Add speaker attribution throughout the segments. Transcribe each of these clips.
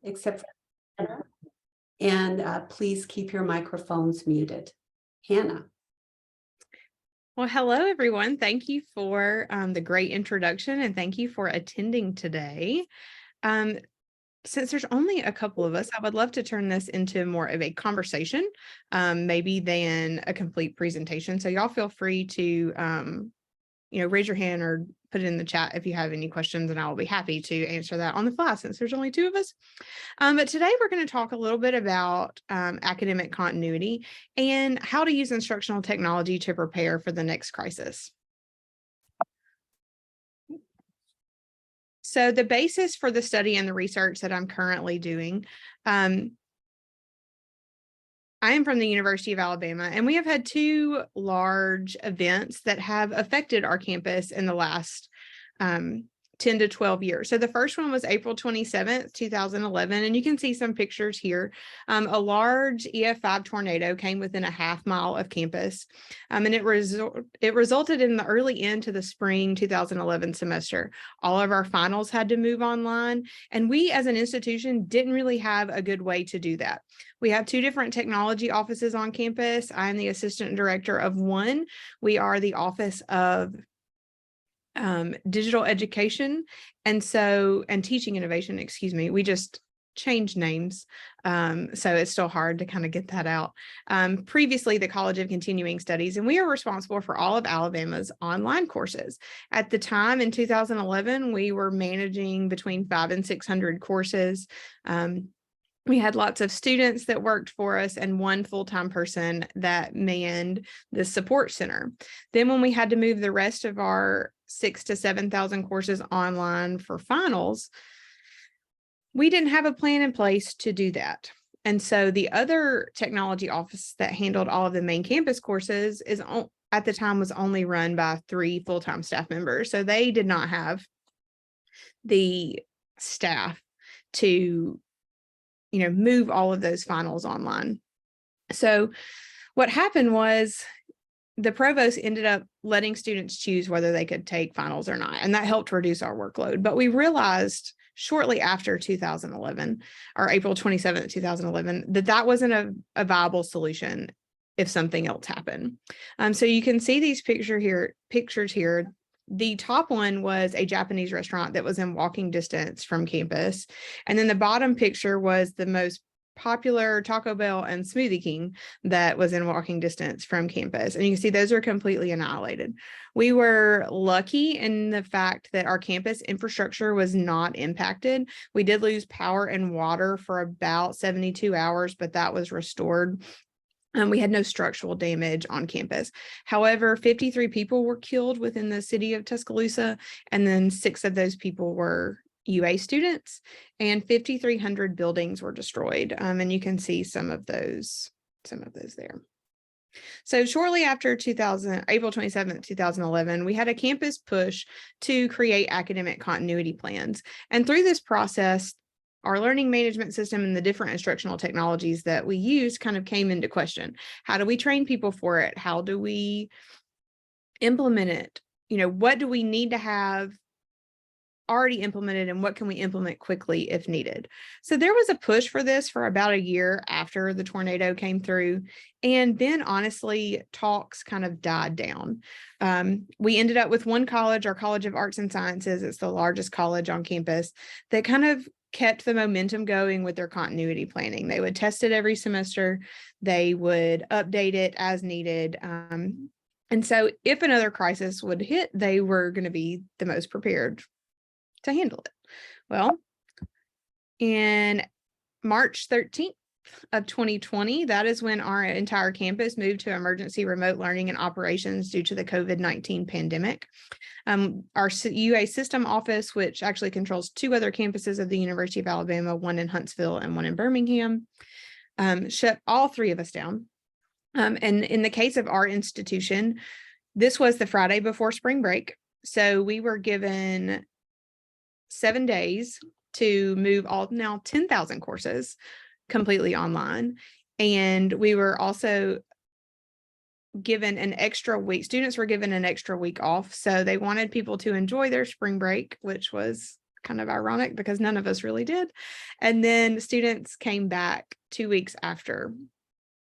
Speaker 1: except for Hanna. And please keep your microphones muted. Hanna.
Speaker 2: Well, hello, everyone. Thank you for the great introduction, and thank you for attending today. Since there's only a couple of us, I would love to turn this into more of a conversation, maybe than a complete presentation. So y'all feel free to, raise your hand or put it in the chat if you have any questions, and I will be happy to answer that on the fly since there's only two of us. But today we're going to talk a little bit about academic continuity and how to use instructional technology to prepare for the next crisis. So the basis for the study and the research that I'm currently doing, I am from the University of Alabama, and we have had two large events that have affected our campus in the last 10 to 12 years. So the first one was April 27th, 2011, and you can see some pictures here. A large EF5 tornado came within a half-mile of campus, and it resulted in the early end to the spring 2011 semester. All of our finals had to move online, and we as an institution didn't really have a good way to do that. We have two different technology offices on campus. I'm the assistant director of one. We are the Office of Digital Education and Teaching Innovation, excuse me. We just changed names. So it's still hard to kind of get that out. Previously, the College of Continuing Studies, and we are responsible for all of Alabama's online courses. At the time in 2011, we were managing between 500 and 600 courses. We had lots of students that worked for us and one full-time person that manned the support center. Then when we had to move the rest of our 6,000 to 7,000 courses online for finals, we didn't have a plan in place to do that. And so the other technology office that handled all of the main campus courses at the time was only run by 3 full-time staff members. So they did not have the staff to move all of those finals online. So what happened was the provost ended up letting students choose whether they could take finals or not, and that helped reduce our workload. But we realized shortly after 2011, or April 27th, 2011, that wasn't a viable solution if something else happened. So you can see these pictures here. The top one was a Japanese restaurant that was in walking distance from campus. And then the bottom picture was the most popular Taco Bell and Smoothie King that was in walking distance from campus. And you can see those are completely annihilated. We were lucky in the fact that our campus infrastructure was not impacted. We did lose power and water for about 72 hours, but that was restored. We had no structural damage on campus. However, 53 people were killed within the city of Tuscaloosa, and then 6 of those people were UA students, and 5,300 buildings were destroyed. And you can see some of those there. So shortly after April 27th, 2011, we had a campus push to create academic continuity plans. And through this process, our learning management system and the different instructional technologies that we use kind of came into question. How do we train people for it? How do we implement it? What do we need to have already implemented, and what can we implement quickly if needed? So there was a push for this for about a year after the tornado came through. And then honestly, talks kind of died down. We ended up with one college, our College of Arts and Sciences. It's the largest college on campus that kind of kept the momentum going with their continuity planning. They would test it every semester. They would update it as needed. And so if another crisis would hit, they were going to be the most prepared to handle it. Well, in March 13th of 2020, that is when our entire campus moved to emergency remote learning and operations due to the COVID-19 pandemic. Our UA system office, which actually controls 2 other campuses of the University of Alabama, one in Huntsville and one in Birmingham, shut all 3 of us down. And in the case of our institution, this was the Friday before spring break. So we were given 7 days to move all now 10,000 courses completely online. And we were also given an extra week. Students were given an extra week off. So they wanted people to enjoy their spring break, which was kind of ironic because none of us really did. And then students came back 2 weeks after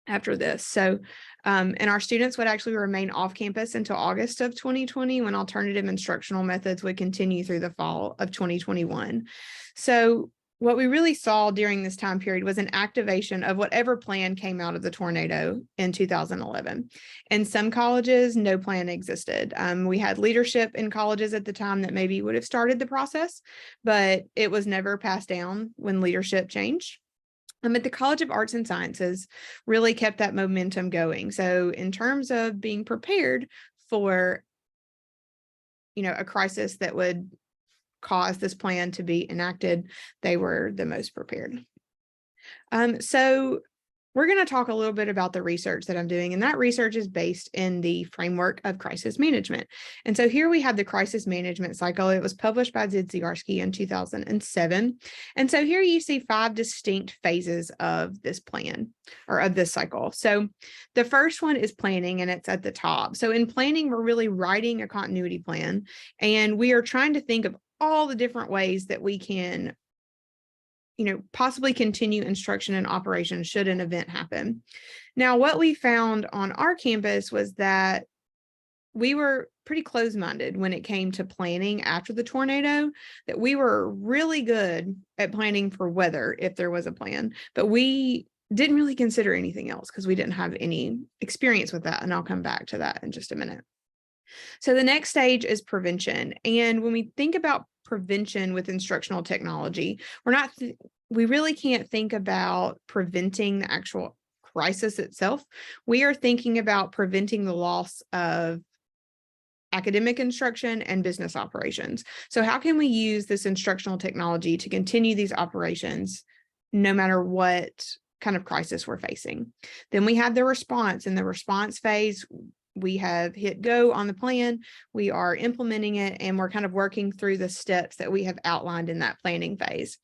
Speaker 2: this. So, and our students would actually remain off campus until August of 2020, when alternative instructional methods would continue through the fall of 2021. So what we really saw during this time period was an activation of whatever plan came out of the tornado in 2011. In some colleges, no plan existed. We had leadership in colleges at the time that maybe would have started the process, but it was never passed down when leadership changed. But the College of Arts and Sciences really kept that momentum going. So in terms of being prepared for, a crisis that would cause this plan to be enacted, they were the most prepared. So we're going to talk a little bit about the research that I'm doing, and that research is based in the framework of crisis management. And so here we have the crisis management cycle. It was published by Zidziarski in 2007. And so here you see 5 distinct phases of this plan, or of this cycle. So the first one is planning, and it's at the top. So in planning, we're really writing a continuity plan, and we are trying to think of all the different ways that we can possibly continue instruction and operation should an event happen. Now, what we found on our campus was that we were pretty closed-minded when it came to planning after the tornado, that we were really good at planning for weather if there was a plan, but we didn't really consider anything else because we didn't have any experience with that. And I'll come back to that in just a minute. So the next stage is prevention. And when we think about prevention with instructional technology, we really can't think about preventing the actual crisis itself. We are thinking about preventing the loss of academic instruction and business operations. So how can we use this instructional technology to continue these operations no matter what kind of crisis we're facing? Then we have the response. In the response phase, we have hit go on the plan, we are implementing it, and we're kind of working through the steps that we have outlined in that planning phase.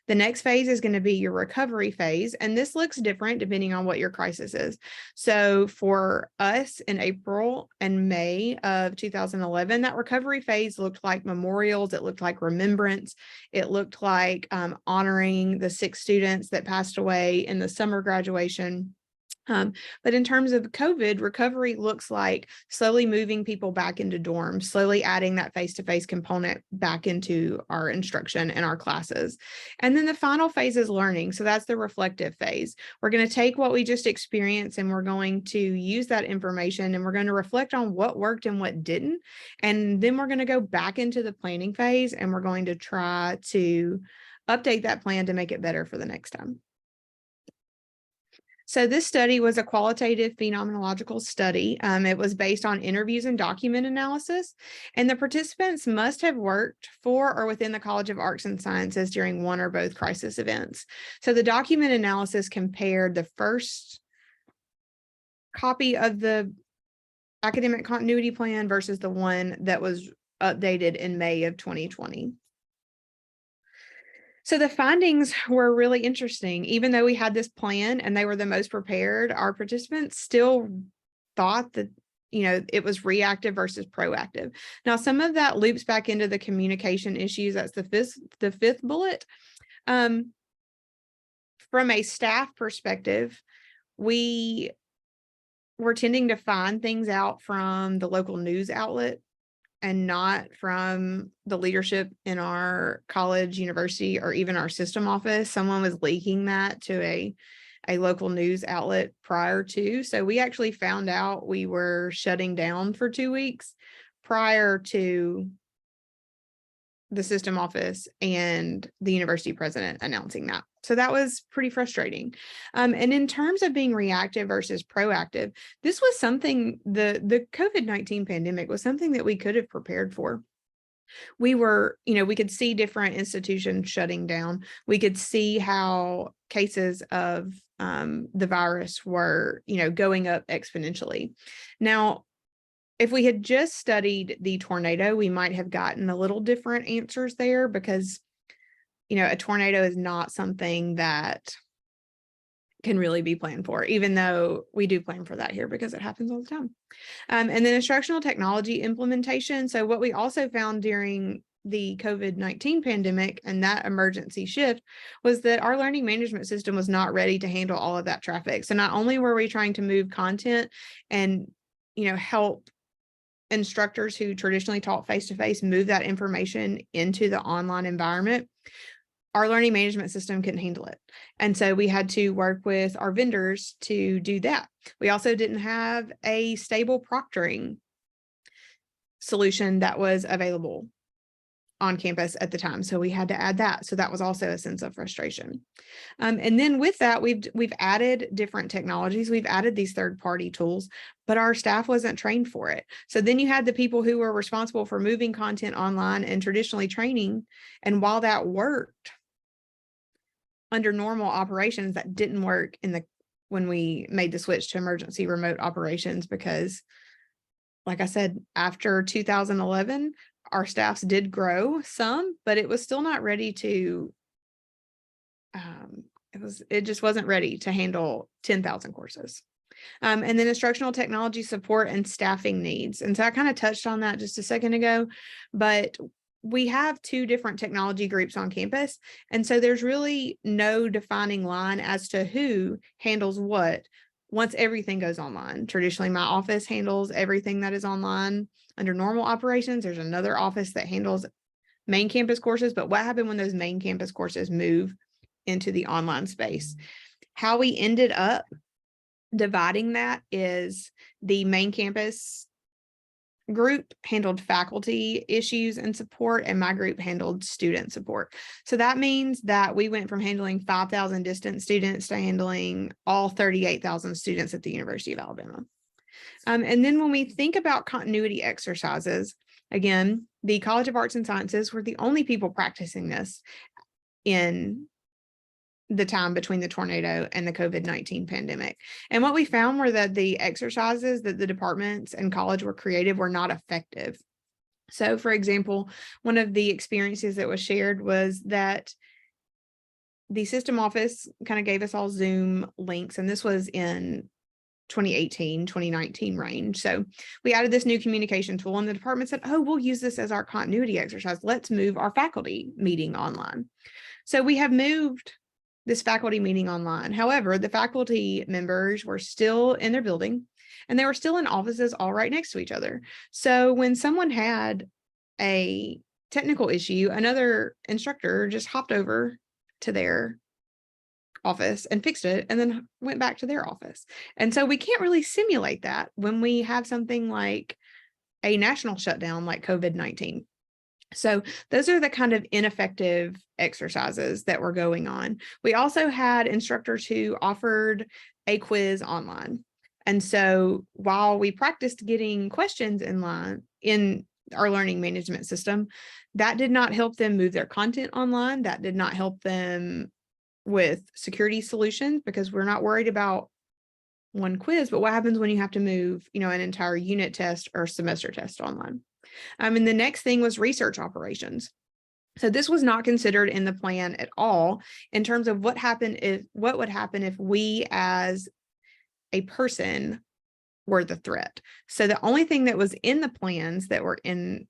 Speaker 2: The next phase is going to be your recovery phase, and this looks different depending on what your crisis is. So for us in April and May of 2011, that recovery phase looked like memorials, it looked like remembrance, it looked like honoring the 6 students that passed away in the summer graduation. But in terms of COVID, recovery looks like slowly moving people back into dorms, slowly adding that face-to-face component back into our instruction and our classes. And then the final phase is learning. So that's the reflective phase. We're going to take what we just experienced and we're going to use that information and we're going to reflect on what worked and what didn't. And then we're going to go back into the planning phase and we're going to try to update that plan to make it better for the next time. So this study was a qualitative phenomenological study. It was based on interviews and document analysis, and the participants must have worked for or within the College of Arts and Sciences during one or both crisis events. So the document analysis compared the first copy of the academic continuity plan versus the one that was updated in May of 2020. So the findings were really interesting. Even though we had this plan and they were the most prepared, our participants still thought that, it was reactive versus proactive. Now, some of that loops back into the communication issues. That's the fifth bullet. From a staff perspective, we were tending to find things out from the local news outlet and not from the leadership in our college, university, or even our system office. Someone was leaking that to a local news outlet prior to. So we actually found out we were shutting down for 2 weeks prior to the system office and the university president announcing that. So that was pretty frustrating. And in terms of being reactive versus proactive, this was something, the COVID-19 pandemic was something that we could have prepared for. We were, we could see different institutions shutting down. We could see how cases of the virus were, going up exponentially. Now, if we had just studied the tornado, we might have gotten a little different answers there because, a tornado is not something that can really be planned for, even though we do plan for that here because it happens all the time. And then instructional technology implementation. So what we also found during the COVID-19 pandemic and that emergency shift was that our learning management system was not ready to handle all of that traffic. So not only were we trying to move content and, help instructors who traditionally taught face-to-face move that information into the online environment, our learning management system couldn't handle it. And so we had to work with our vendors to do that. We also didn't have a stable proctoring solution that was available on campus at the time. So we had to add that. So that was also a sense of frustration. And then with that, we've added different technologies. We've added these third-party tools, but our staff wasn't trained for it. So then you had the people who were responsible for moving content online and traditionally training. And while that worked under normal operations, that didn't work when we made the switch to emergency remote operations, because like I said, after 2011, our staffs did grow some, but it was still not ready to, it just wasn't ready to handle 10,000 courses. And then instructional technology support and staffing needs. And so I kind of touched on that just a second ago, but we have two different technology groups on campus. And so there's really no defining line as to who handles what once everything goes online. Traditionally, my office handles everything that is online under normal operations. There's another office that handles main campus courses, but what happened when those main campus courses move into the online space? How we ended up dividing that is the main campus group handled faculty issues and support, and my group handled student support. So that means that we went from handling 5,000 distance students to handling all 38,000 students at the University of Alabama. And then when we think about continuity exercises, again, the College of Arts and Sciences were the only people practicing this in the time between the tornado and the COVID-19 pandemic. And what we found were that the exercises that the departments and college were creative were not effective. So for example, one of the experiences that was shared was that the system office kind of gave us all Zoom links, and this was in 2018, 2019 range. So we added this new communication tool, and the department said, oh, we'll use this as our continuity exercise. Let's move our faculty meeting online. So we have moved this faculty meeting online. However, the faculty members were still in their building, and they were still in offices all right next to each other. So when someone had a technical issue, another instructor just hopped over to their office and fixed it and then went back to their office. And so we can't really simulate that when we have something like a national shutdown like COVID-19. So those are the kind of ineffective exercises that were going on. We also had instructors who offered a quiz online. And so while we practiced getting questions in line in our learning management system, that did not help them move their content online. That did not help them with security solutions, because we're not worried about one quiz, but what happens when you have to move, an entire unit test or semester test online? And the next thing was research operations. So this was not considered in the plan at all in terms of what would happen if we as a person were the threat. So the only thing that was in the plans that were in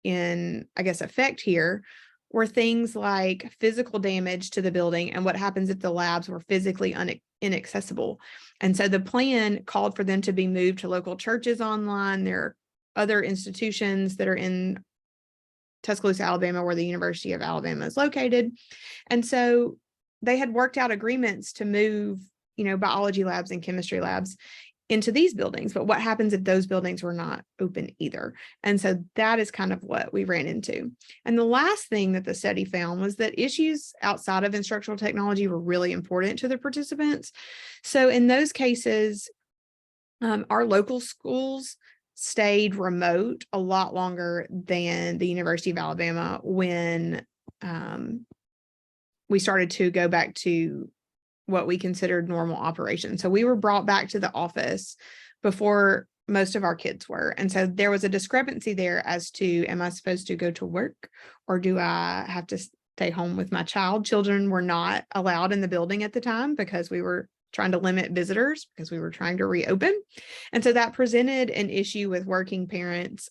Speaker 2: I guess effect here were things like physical damage to the building and what happens if the labs were physically inaccessible. And so the plan called for them to be moved to local churches online. There are other institutions that are in Tuscaloosa, Alabama, where the University of Alabama is located. And so they had worked out agreements to move, biology labs and chemistry labs into these buildings. But what happens if those buildings were not open either? And so that is kind of what we ran into. And the last thing that the study found was that issues outside of instructional technology were really important to the participants. So in those cases, our local schools stayed remote a lot longer than the University of Alabama when we started to go back to what we considered normal operations. So we were brought back to the office before most of our kids were. And so there was a discrepancy there as to, am I supposed to go to work or do I have to stay home with my child? Children were not allowed in the building at the time because we were trying to limit visitors because we were trying to reopen. And so that presented an issue with working parents,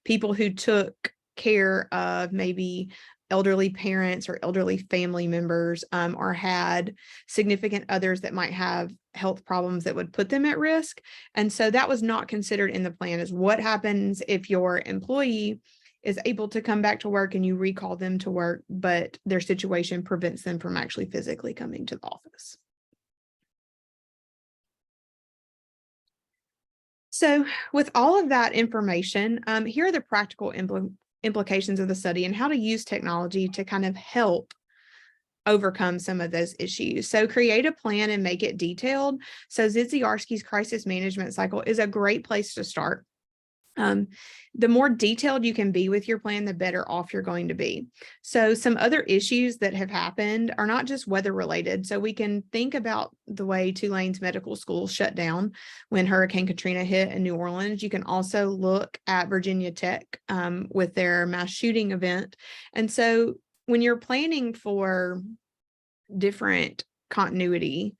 Speaker 2: people who took care of maybe elderly parents or elderly family members, or had significant others that might have health problems that would put them at risk. And so that was not considered in the plan, is what happens if your employee is able to come back to work and you recall them to work, but their situation prevents them from actually physically coming to the office. So with all of that information, here are the practical implications of the study and how to use technology to kind of help overcome some of those issues. So create a plan and make it detailed. So Ziziarski's crisis management cycle is a great place to start. The more detailed you can be with your plan, the better off you're going to be. So some other issues that have happened are not just weather related. So we can think about the way Tulane's medical school shut down when Hurricane Katrina hit in New Orleans. You can also look at Virginia Tech with their mass shooting event. And so when you're planning for different continuity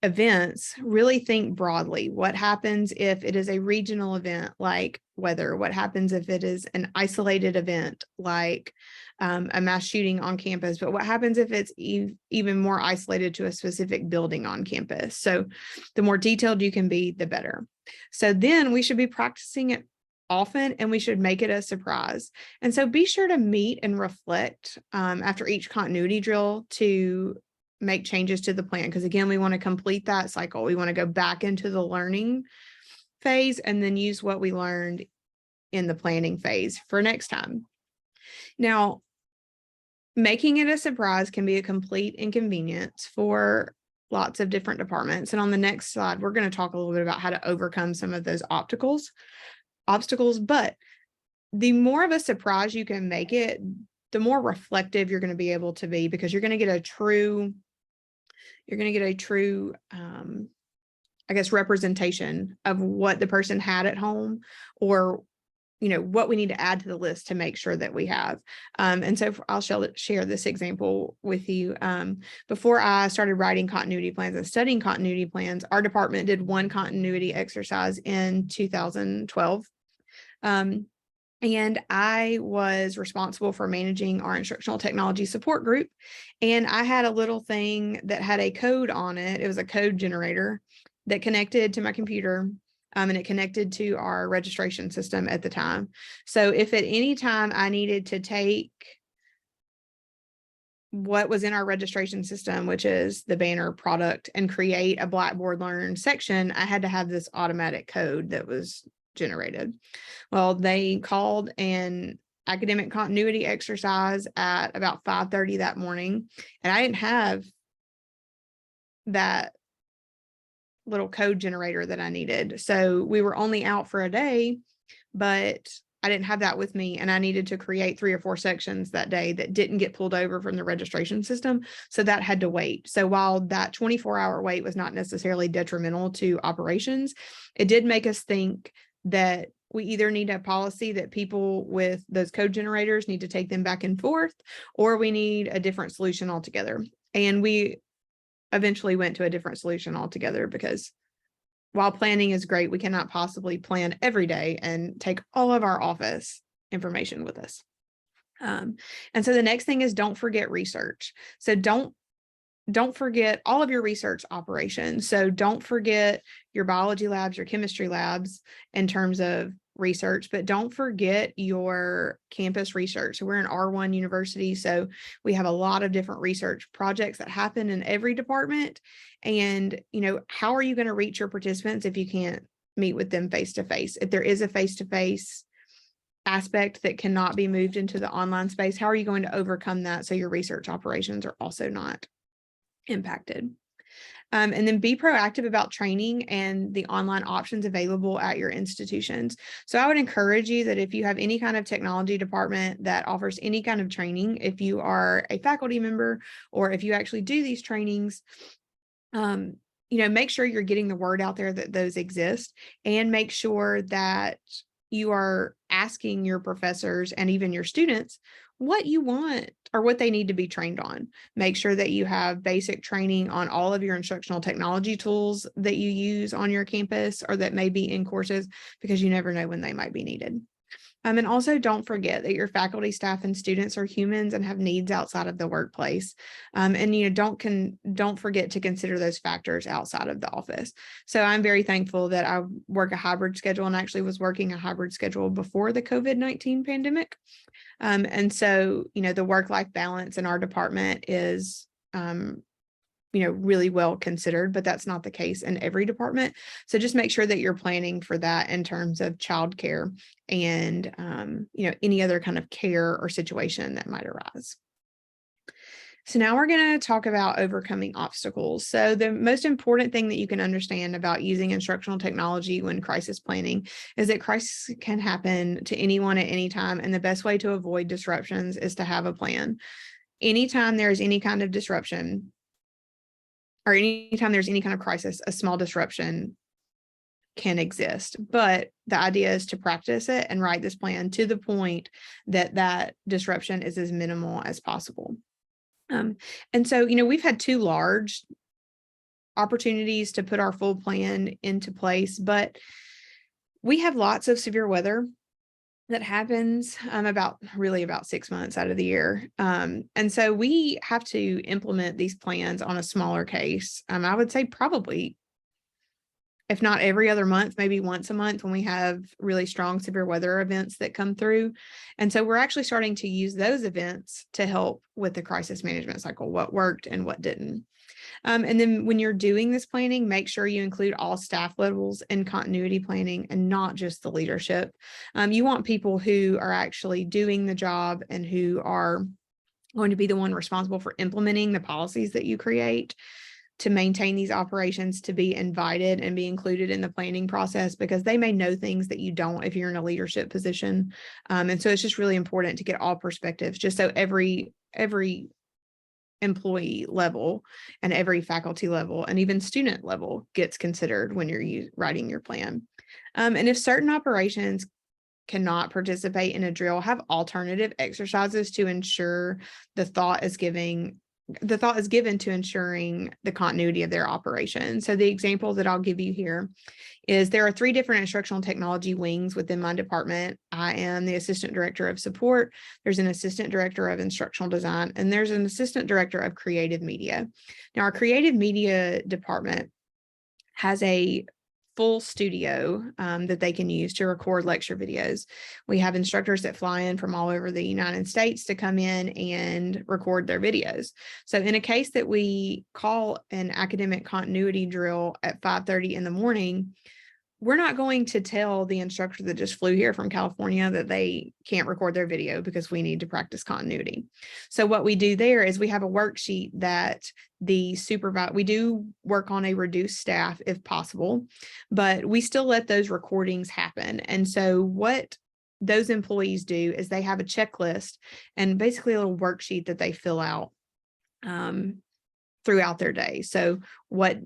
Speaker 2: events, really think broadly. What happens if it is a regional event like weather? What happens if it is an isolated event like a mass shooting on campus? But what happens if it's even more isolated to a specific building on campus? So the more detailed you can be, the better. So then we should be practicing it often, and we should make it a surprise. And so be sure to meet and reflect after each continuity drill to make changes to the plan, because again, we want to complete that cycle. We want to go back into the learning phase and then use what we learned in the planning phase for next time. Now, making it a surprise can be a complete inconvenience for lots of different departments. And on the next slide, we're going to talk a little bit about how to overcome some of those obstacles. But the more of a surprise you can make it, the more reflective you're going to be able to be, because you're going to get a true, I guess, representation of what the person had at home, or, what we need to add to the list to make sure that we have. And so I'll share this example with you. Before I started writing continuity plans and studying continuity plans, our department did one continuity exercise in 2012. And I was responsible for managing our instructional technology support group. And I had a little thing that had a code on it. It was a code generator that connected to my computer, and it connected to our registration system at the time. So if at any time I needed to take what was in our registration system, which is the banner product, and create a Blackboard Learn section, I had to have this automatic code that was generated. Well, they called an academic continuity exercise at about 5:30 that morning, and I didn't have that little code generator that I needed. So we were only out for a day, but I didn't have that with me, and I needed to create 3 or 4 sections that day that didn't get pulled over from the registration system. So that had to wait. So while that 24-hour wait was not necessarily detrimental to operations, it did make us think that we either need a policy that people with those code generators need to take them back and forth, or we need a different solution altogether. And we eventually went to a different solution altogether, because while planning is great, we cannot possibly plan every day and take all of our office information with us. And so the next thing is, don't forget research. So don't forget all of your research operations. So don't forget your biology labs, your chemistry labs in terms of research, but don't forget your campus research. So we're an R1 university, so we have a lot of different research projects that happen in every department. And, how are you going to reach your participants if you can't meet with them face to face? If there is a face to face aspect that cannot be moved into the online space, how are you going to overcome that so your research operations are also not impacted? And then be proactive about training and the online options available at your institutions. So I would encourage you that if you have any kind of technology department that offers any kind of training, if you are a faculty member or if you actually do these trainings, make sure you're getting the word out there that those exist, and make sure that you are asking your professors and even your students what you want or what they need to be trained on. Make sure that you have basic training on all of your instructional technology tools that you use on your campus or that may be in courses, because you never know when they might be needed. And also don't forget that your faculty, staff, and students are humans and have needs outside of the workplace. And don't forget to consider those factors outside of the office. So I'm very thankful that I work a hybrid schedule, and actually was working a hybrid schedule before the COVID-19 pandemic. And so, the work-life balance in our department is really well considered, but that's not the case in every department. So just make sure that you're planning for that in terms of childcare and, any other kind of care or situation that might arise. So now we're going to talk about overcoming obstacles. So the most important thing that you can understand about using instructional technology when crisis planning is that crisis can happen to anyone at any time. And the best way to avoid disruptions is to have a plan. Anytime there's any kind of disruption, or anytime there's any kind of crisis, a small disruption can exist. But the idea is to practice it and write this plan to the point that that disruption is as minimal as possible. And so, we've had 2 large opportunities to put our full plan into place, but we have lots of severe weather that happens about 6 months out of the year. And so we have to implement these plans on a smaller case. I would say probably, if not every other month, maybe once a month when we have really strong severe weather events that come through. And so we're actually starting to use those events to help with the crisis management cycle, what worked and what didn't. And then when you're doing this planning, make sure you include all staff levels in continuity planning and not just the leadership. You want people who are actually doing the job and who are going to be the one responsible for implementing the policies that you create to maintain these operations to be invited and be included in the planning process, because they may know things that you don't if you're in a leadership position. And so it's just really important to get all perspectives, just so every employee level and every faculty level and even student level gets considered when you're writing your plan. And if certain operations cannot participate in a drill, have alternative exercises to ensure the thought is given to ensuring the continuity of their operation. So the example that I'll give you here is there are 3 different instructional technology wings within my department. I am the assistant director of support. There's an assistant director of instructional design, and there's an assistant director of creative media. Now, our creative media department has a full studio that they can use to record lecture videos. We have instructors that fly in from all over the United States to come in and record their videos. So in a case that we call an academic continuity drill at 5:30 in the morning, we're not going to tell the instructor that just flew here from California that they can't record their video because we need to practice continuity. So what we do there is we have a worksheet that the supervisor, we do work on a reduced staff if possible, but we still let those recordings happen. And so what those employees do is they have a checklist and basically a little worksheet that they fill out throughout their day. So what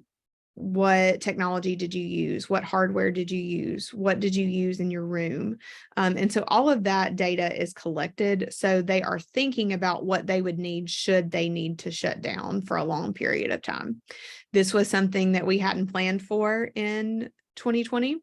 Speaker 2: technology did you use? What hardware did you use? What did you use in your room? And so all of that data is collected. So they are thinking about what they would need should they need to shut down for a long period of time. This was something that we hadn't planned for in 2020.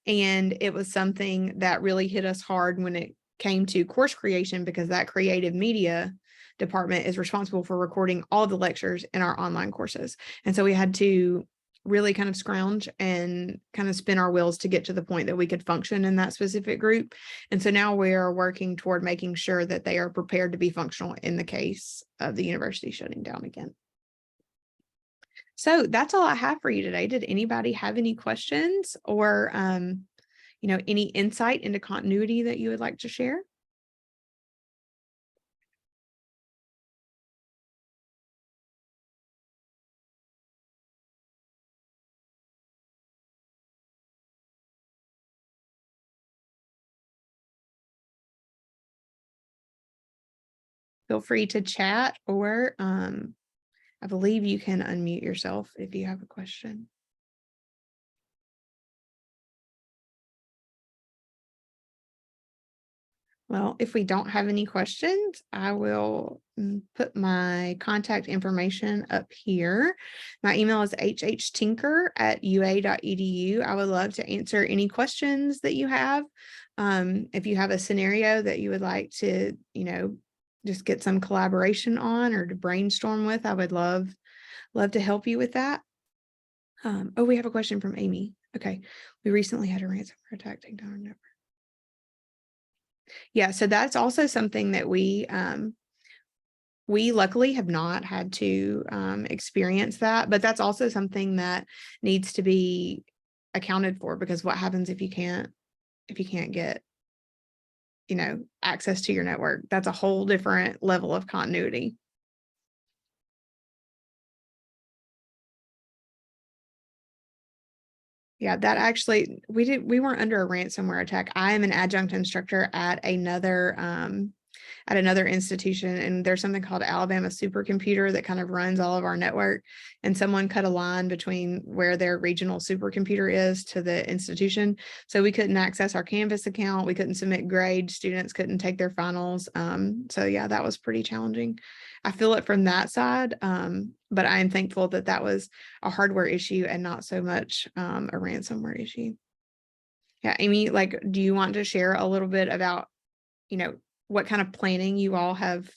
Speaker 2: And it was something that really hit us hard when it came to course creation, because that creative media department is responsible for recording all the lectures in our online courses. And so we had to really kind of scrounge and kind of spin our wheels to get to the point that we could function in that specific group. And so now we are working toward making sure that they are prepared to be functional in the case of the university shutting down again. So that's all I have for you today. Did anybody have any questions or, any insight into continuity that you would like to share? Feel free to chat, or I believe you can unmute yourself if you have a question. Well, if we don't have any questions, I will put my contact information up here. My email is hhtinker@ua.edu. I would love to answer any questions that you have. If you have a scenario that you would like to, just get some collaboration on or to brainstorm with, I would love to help you with that. We have a question from Amy. Okay. We recently had a ransomware attack take down our network. Yeah, so that's also something that we luckily have not had to experience that, but that's also something that needs to be accounted for, because what happens if you can't get, access to your network? That's a whole different level of continuity. Yeah, that actually, we weren't under a ransomware attack. I am an adjunct instructor at another institution, and there's something called Alabama Supercomputer that kind of runs all of our network. And someone cut a line between where their regional supercomputer is to the institution. So we couldn't access our Canvas account. We couldn't submit grades. Students couldn't take their finals. So yeah, that was pretty challenging. I feel it from that side. But I am thankful that that was a hardware issue and not so much a ransomware issue. Yeah, Amy, do you want to share a little bit about, what kind of planning you all have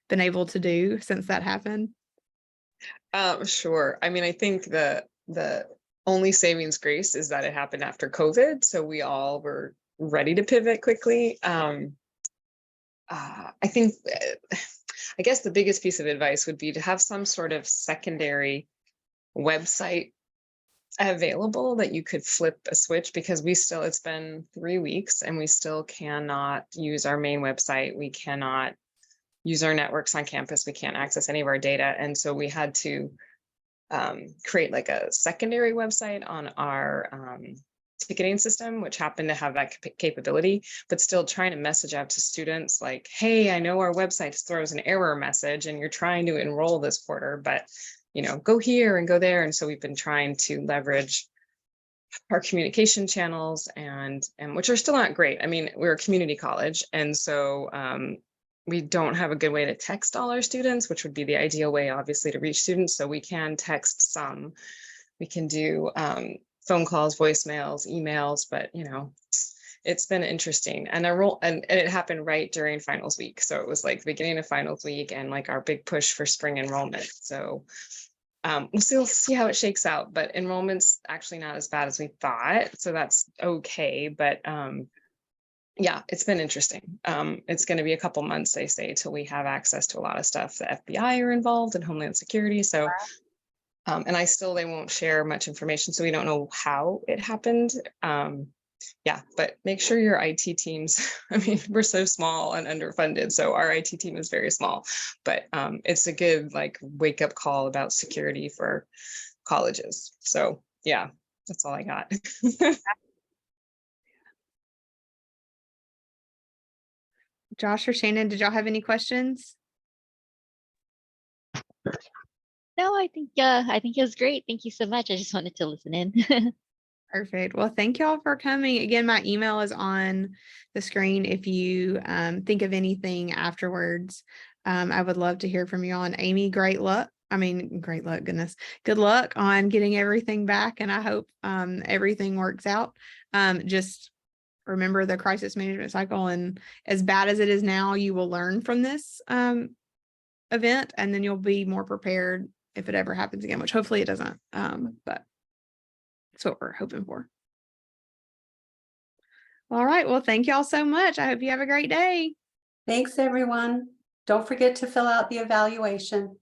Speaker 2: been able to do since that happened?
Speaker 3: Sure. I mean, I think the only savings grace is that it happened after COVID, so we all were ready to pivot quickly. I think, I guess the biggest piece of advice would be to have some sort of secondary website available that you could flip a switch, because it's been 3 weeks and we still cannot use our main website. We cannot use our networks on campus. We can't access any of our data. And so we had to create like a secondary website on our ticketing system, which happened to have that capability, but still trying to message out to students like, hey, I know our website throws an error message and you're trying to enroll this quarter, but go here and go there. And so we've been trying to leverage our communication channels and which are still not great. I mean, we're a community college, and so we don't have a good way to text all our students, which would be the ideal way, obviously, to reach students. So we can text some, we can do phone calls, voicemails, emails, but it's been interesting. And and it happened right during finals week. So it was like the beginning of finals week and like our big push for spring enrollment. So we'll see how it shakes out, but enrollment's actually not as bad as we thought. So that's okay. But yeah, it's been interesting. It's going to be a couple months, they say, till we have access to a lot of stuff. The FBI are involved and Homeland Security. So, and they won't share much information. So we don't know how it happened. Yeah, but make sure your IT teams, I mean, we're so small and underfunded, so our IT team is very small, but it's a good wake up call about security for colleges. So yeah, that's all I got.
Speaker 2: Josh or Shannon, did y'all have any questions?
Speaker 4: No, I think it was great. Thank you so much. I just wanted to listen in.
Speaker 2: Perfect. Well, thank y'all for coming. Again, my email is on the screen. If you think of anything afterwards, I would love to hear from you all. And Amy, great luck. Goodness. Good luck on getting everything back. And I hope everything works out. Just remember the crisis management cycle, and as bad as it is now, you will learn from this event, and then you'll be more prepared if it ever happens again, which hopefully it doesn't. But that's what we're hoping for. All right. Well, thank y'all so much. I hope you have a great day.
Speaker 1: Thanks, everyone. Don't forget to fill out the evaluation.